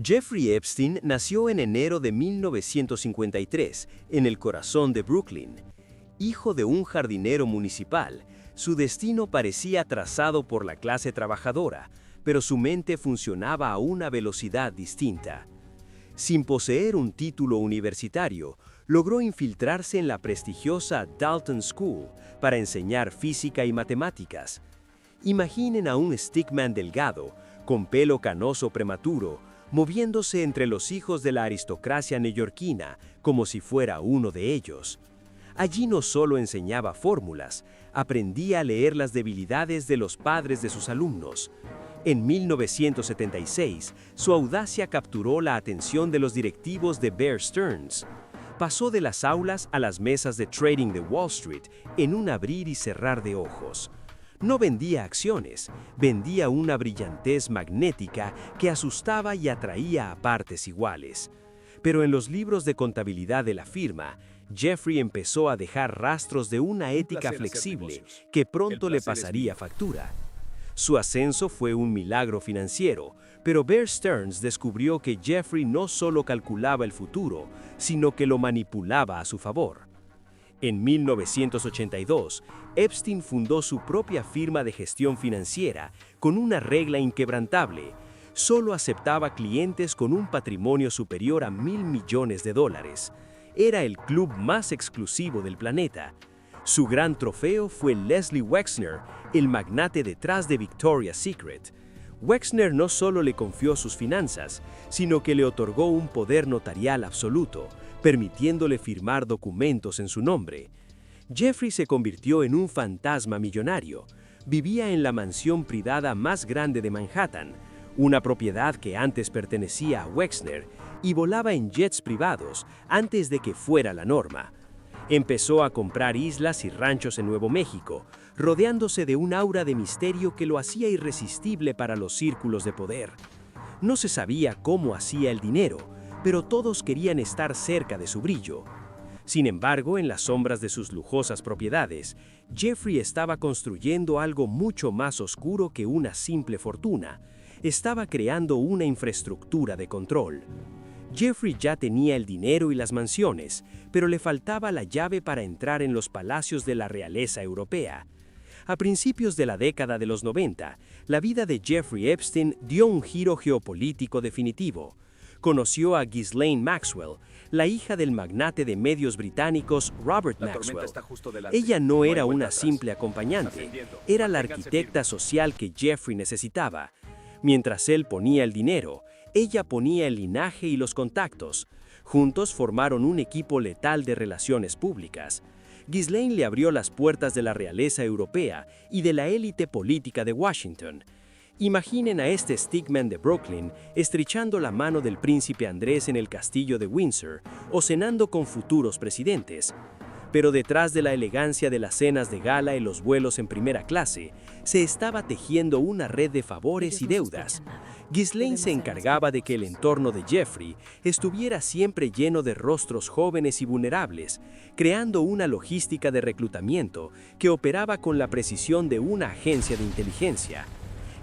Jeffrey Epstein nació en enero de 1953, en el corazón de Brooklyn. Hijo de un jardinero municipal, su destino parecía trazado por la clase trabajadora, pero su mente funcionaba a una velocidad distinta. Sin poseer un título universitario, logró infiltrarse en la prestigiosa Dalton School para enseñar física y matemáticas. Imaginen a un stickman delgado, con pelo canoso prematuro, moviéndose entre los hijos de la aristocracia neoyorquina como si fuera uno de ellos. Allí no solo enseñaba fórmulas, aprendía a leer las debilidades de los padres de sus alumnos. En 1976, su audacia capturó la atención de los directivos de Bear Stearns. Pasó de las aulas a las mesas de trading de Wall Street en un abrir y cerrar de ojos. No vendía acciones, vendía una brillantez magnética que asustaba y atraía a partes iguales. Pero en los libros de contabilidad de la firma, Jeffrey empezó a dejar rastros de una ética flexible que pronto le pasaría factura. Su ascenso fue un milagro financiero, pero Bear Stearns descubrió que Jeffrey no solo calculaba el futuro, sino que lo manipulaba a su favor. En 1982, Epstein fundó su propia firma de gestión financiera con una regla inquebrantable: solo aceptaba clientes con un patrimonio superior a $1.000 millones. Era el club más exclusivo del planeta. Su gran trofeo fue Leslie Wexner, el magnate detrás de Victoria's Secret. Wexner no solo le confió sus finanzas, sino que le otorgó un poder notarial absoluto, permitiéndole firmar documentos en su nombre. Jeffrey se convirtió en un fantasma millonario. Vivía en la mansión privada más grande de Manhattan, una propiedad que antes pertenecía a Wexner, y volaba en jets privados antes de que fuera la norma. Empezó a comprar islas y ranchos en Nuevo México, rodeándose de un aura de misterio que lo hacía irresistible para los círculos de poder. No se sabía cómo hacía el dinero, pero todos querían estar cerca de su brillo. Sin embargo, en las sombras de sus lujosas propiedades, Jeffrey estaba construyendo algo mucho más oscuro que una simple fortuna. Estaba creando una infraestructura de control. Jeffrey ya tenía el dinero y las mansiones, pero le faltaba la llave para entrar en los palacios de la realeza europea. A principios de la década de los 90, la vida de Jeffrey Epstein dio un giro geopolítico definitivo. Conoció a Ghislaine Maxwell, la hija del magnate de medios británicos Robert Maxwell. Ella no era una simple acompañante, era la arquitecta social que Jeffrey necesitaba. Mientras él ponía el dinero, ella ponía el linaje y los contactos. Juntos formaron un equipo letal de relaciones públicas. Ghislaine le abrió las puertas de la realeza europea y de la élite política de Washington. Imaginen a este stickman de Brooklyn estrechando la mano del príncipe Andrés en el castillo de Windsor o cenando con futuros presidentes. Pero detrás de la elegancia de las cenas de gala y los vuelos en primera clase, se estaba tejiendo una red de favores y deudas. Ghislaine se encargaba de que el entorno de Jeffrey estuviera siempre lleno de rostros jóvenes y vulnerables, creando una logística de reclutamiento que operaba con la precisión de una agencia de inteligencia.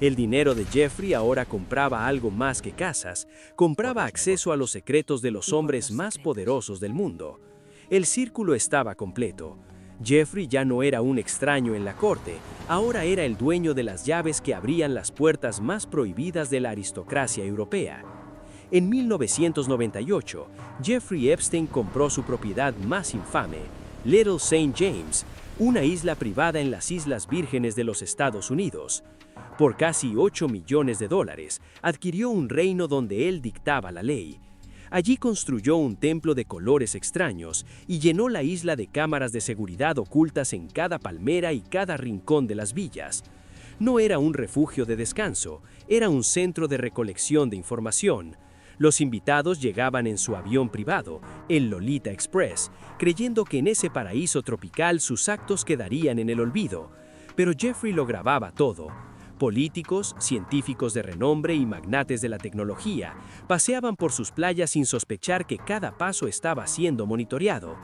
El dinero de Jeffrey ahora compraba algo más que casas, compraba acceso a los secretos de los hombres más poderosos del mundo. El círculo estaba completo. Jeffrey ya no era un extraño en la corte, ahora era el dueño de las llaves que abrían las puertas más prohibidas de la aristocracia europea. En 1998, Jeffrey Epstein compró su propiedad más infame, Little St. James, una isla privada en las Islas Vírgenes de los Estados Unidos. Por casi $8 millones, adquirió un reino donde él dictaba la ley. Allí construyó un templo de colores extraños y llenó la isla de cámaras de seguridad ocultas en cada palmera y cada rincón de las villas. No era un refugio de descanso, era un centro de recolección de información. Los invitados llegaban en su avión privado, el Lolita Express, creyendo que en ese paraíso tropical sus actos quedarían en el olvido. Pero Jeffrey lo grababa todo. Políticos, científicos de renombre y magnates de la tecnología paseaban por sus playas sin sospechar que cada paso estaba siendo monitoreado.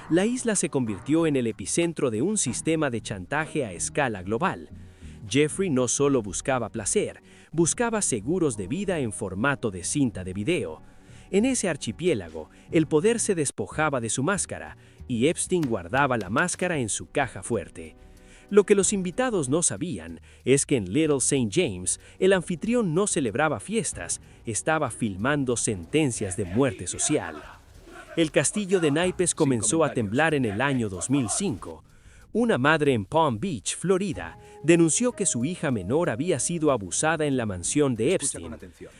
La isla se convirtió en el epicentro de un sistema de chantaje a escala global. Jeffrey no solo buscaba placer, buscaba seguros de vida en formato de cinta de video. En ese archipiélago, el poder se despojaba de su máscara, y Epstein guardaba la máscara en su caja fuerte. Lo que los invitados no sabían es que en Little St. James, el anfitrión no celebraba fiestas, estaba filmando sentencias de muerte social. El castillo de naipes comenzó a temblar en el año 2005. Una madre en Palm Beach, Florida, denunció que su hija menor había sido abusada en la mansión de Epstein.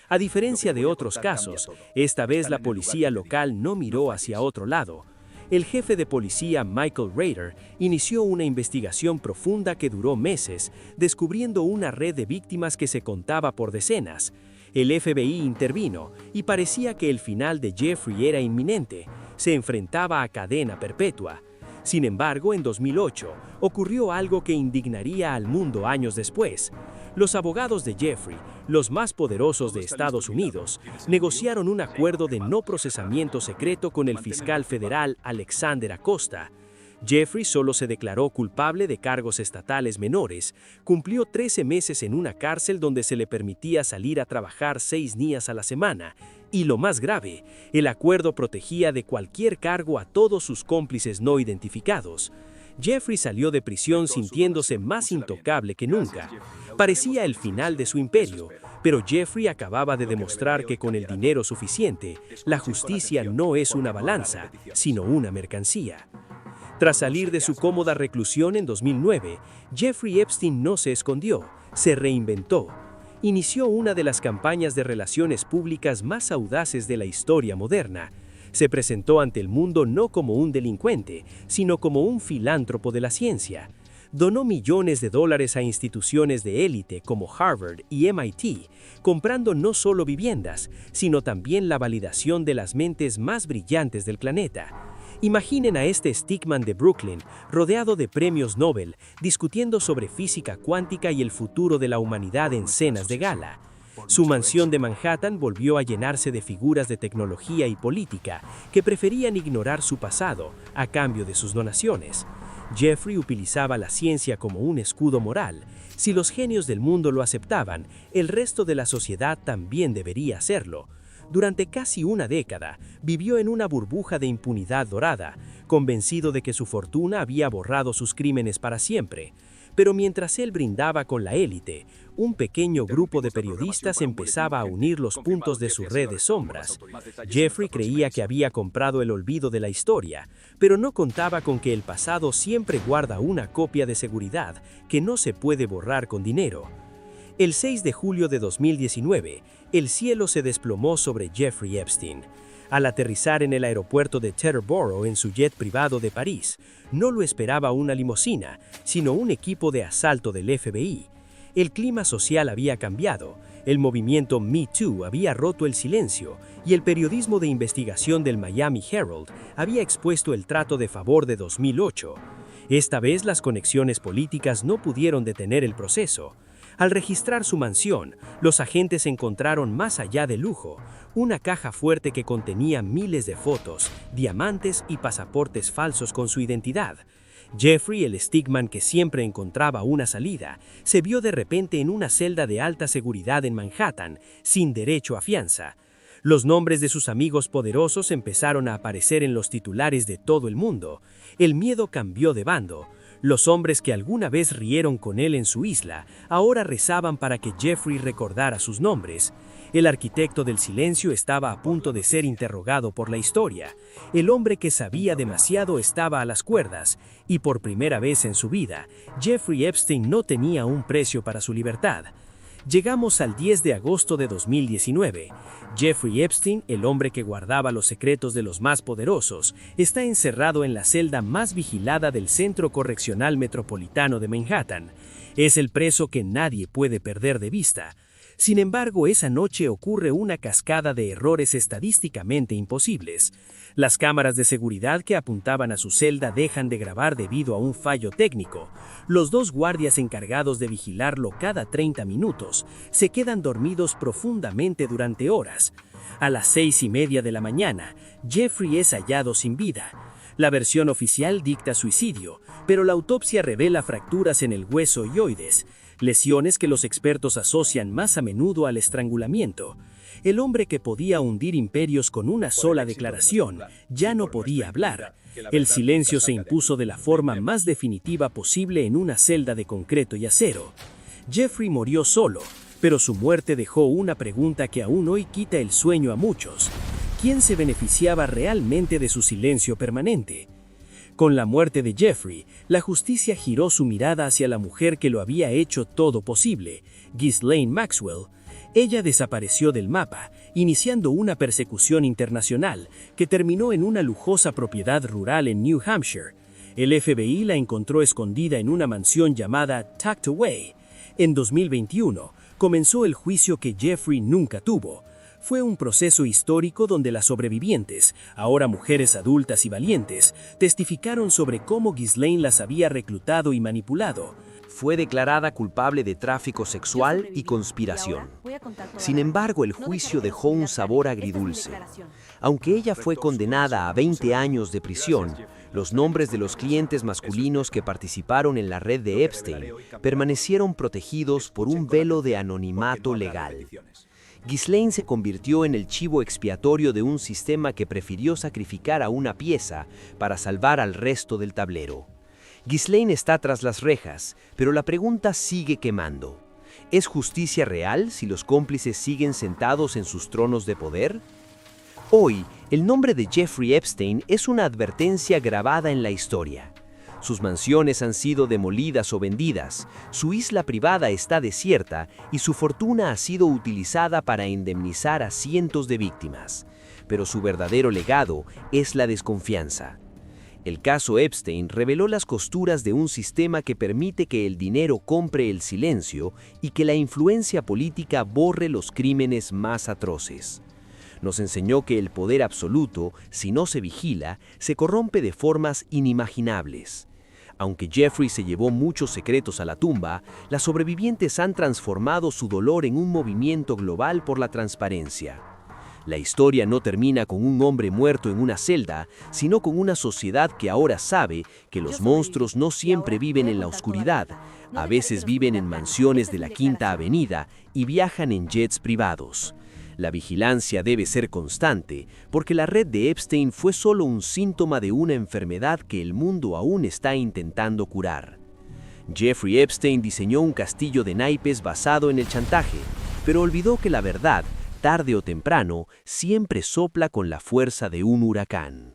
A diferencia de otros casos, esta vez la policía local no miró hacia otro lado. El jefe de policía Michael Rader inició una investigación profunda que duró meses, descubriendo una red de víctimas que se contaba por decenas. El FBI intervino y parecía que el final de Jeffrey era inminente. Se enfrentaba a cadena perpetua. Sin embargo, en 2008, ocurrió algo que indignaría al mundo años después. Los abogados de Jeffrey, los más poderosos de Estados Unidos, negociaron un acuerdo de no procesamiento secreto con el fiscal federal Alexander Acosta. Jeffrey solo se declaró culpable de cargos estatales menores, cumplió 13 meses en una cárcel donde se le permitía salir a trabajar 6 días a la semana, y lo más grave, el acuerdo protegía de cualquier cargo a todos sus cómplices no identificados. Jeffrey salió de prisión sintiéndose más intocable que nunca. Parecía el final de su imperio, pero Jeffrey acababa de demostrar que con el dinero suficiente, la justicia no es una balanza, sino una mercancía. Tras salir de su cómoda reclusión en 2009, Jeffrey Epstein no se escondió, se reinventó. Inició una de las campañas de relaciones públicas más audaces de la historia moderna. Se presentó ante el mundo no como un delincuente, sino como un filántropo de la ciencia. Donó millones de dólares a instituciones de élite como Harvard y MIT, comprando no solo viviendas, sino también la validación de las mentes más brillantes del planeta. Imaginen a este stickman de Brooklyn, rodeado de premios Nobel, discutiendo sobre física cuántica y el futuro de la humanidad en cenas de gala. Su mansión de Manhattan volvió a llenarse de figuras de tecnología y política que preferían ignorar su pasado a cambio de sus donaciones. Jeffrey utilizaba la ciencia como un escudo moral. Si los genios del mundo lo aceptaban, el resto de la sociedad también debería hacerlo. Durante casi una década, vivió en una burbuja de impunidad dorada, convencido de que su fortuna había borrado sus crímenes para siempre. Pero mientras él brindaba con la élite, un pequeño grupo de periodistas empezaba a unir los puntos de su red de sombras. Jeffrey creía que había comprado el olvido de la historia, pero no contaba con que el pasado siempre guarda una copia de seguridad que no se puede borrar con dinero. El 6 de julio de 2019, el cielo se desplomó sobre Jeffrey Epstein. Al aterrizar en el aeropuerto de Teterboro en su jet privado de París, no lo esperaba una limusina, sino un equipo de asalto del FBI. El clima social había cambiado, el movimiento Me Too había roto el silencio y el periodismo de investigación del Miami Herald había expuesto el trato de favor de 2008. Esta vez las conexiones políticas no pudieron detener el proceso. Al registrar su mansión, los agentes encontraron más allá del lujo, una caja fuerte que contenía miles de fotos, diamantes y pasaportes falsos con su identidad. Jeffrey, el stickman que siempre encontraba una salida, se vio de repente en una celda de alta seguridad en Manhattan, sin derecho a fianza. Los nombres de sus amigos poderosos empezaron a aparecer en los titulares de todo el mundo. El miedo cambió de bando. Los hombres que alguna vez rieron con él en su isla, ahora rezaban para que Jeffrey recordara sus nombres. El arquitecto del silencio estaba a punto de ser interrogado por la historia. El hombre que sabía demasiado estaba a las cuerdas, y por primera vez en su vida, Jeffrey Epstein no tenía un precio para su libertad. Llegamos al 10 de agosto de 2019. Jeffrey Epstein, el hombre que guardaba los secretos de los más poderosos, está encerrado en la celda más vigilada del Centro Correccional Metropolitano de Manhattan. Es el preso que nadie puede perder de vista. Sin embargo, esa noche ocurre una cascada de errores estadísticamente imposibles. Las cámaras de seguridad que apuntaban a su celda dejan de grabar debido a un fallo técnico. Los dos guardias encargados de vigilarlo cada 30 minutos se quedan dormidos profundamente durante horas. A las 6:30 de la mañana, Jeffrey es hallado sin vida. La versión oficial dicta suicidio, pero la autopsia revela fracturas en el hueso y oides. lesiones que los expertos asocian más a menudo al estrangulamiento. El hombre que podía hundir imperios con una sola declaración ya no podía hablar. El silencio se impuso de la forma más definitiva posible en una celda de concreto y acero. Jeffrey murió solo, pero su muerte dejó una pregunta que aún hoy quita el sueño a muchos. ¿Quién se beneficiaba realmente de su silencio permanente? Con la muerte de Jeffrey, la justicia giró su mirada hacia la mujer que lo había hecho todo posible, Ghislaine Maxwell. Ella desapareció del mapa, iniciando una persecución internacional que terminó en una lujosa propiedad rural en New Hampshire. El FBI la encontró escondida en una mansión llamada Tucked Away. En 2021, comenzó el juicio que Jeffrey nunca tuvo. Fue un proceso histórico donde las sobrevivientes, ahora mujeres adultas y valientes, testificaron sobre cómo Ghislaine las había reclutado y manipulado. Fue declarada culpable de tráfico sexual y conspiración. Sin embargo, el juicio dejó un sabor agridulce. Aunque ella fue condenada a 20 años de prisión, los nombres de los clientes masculinos que participaron en la red de Epstein permanecieron protegidos por un velo de anonimato legal. Ghislaine se convirtió en el chivo expiatorio de un sistema que prefirió sacrificar a una pieza para salvar al resto del tablero. Ghislaine está tras las rejas, pero la pregunta sigue quemando. ¿Es justicia real si los cómplices siguen sentados en sus tronos de poder? Hoy, el nombre de Jeffrey Epstein es una advertencia grabada en la historia. Sus mansiones han sido demolidas o vendidas, su isla privada está desierta y su fortuna ha sido utilizada para indemnizar a cientos de víctimas. Pero su verdadero legado es la desconfianza. El caso Epstein reveló las costuras de un sistema que permite que el dinero compre el silencio y que la influencia política borre los crímenes más atroces. Nos enseñó que el poder absoluto, si no se vigila, se corrompe de formas inimaginables. Aunque Jeffrey se llevó muchos secretos a la tumba, las sobrevivientes han transformado su dolor en un movimiento global por la transparencia. La historia no termina con un hombre muerto en una celda, sino con una sociedad que ahora sabe que los monstruos no siempre viven en la oscuridad, a veces viven en mansiones de la Quinta Avenida y viajan en jets privados. La vigilancia debe ser constante, porque la red de Epstein fue solo un síntoma de una enfermedad que el mundo aún está intentando curar. Jeffrey Epstein diseñó un castillo de naipes basado en el chantaje, pero olvidó que la verdad, tarde o temprano, siempre sopla con la fuerza de un huracán.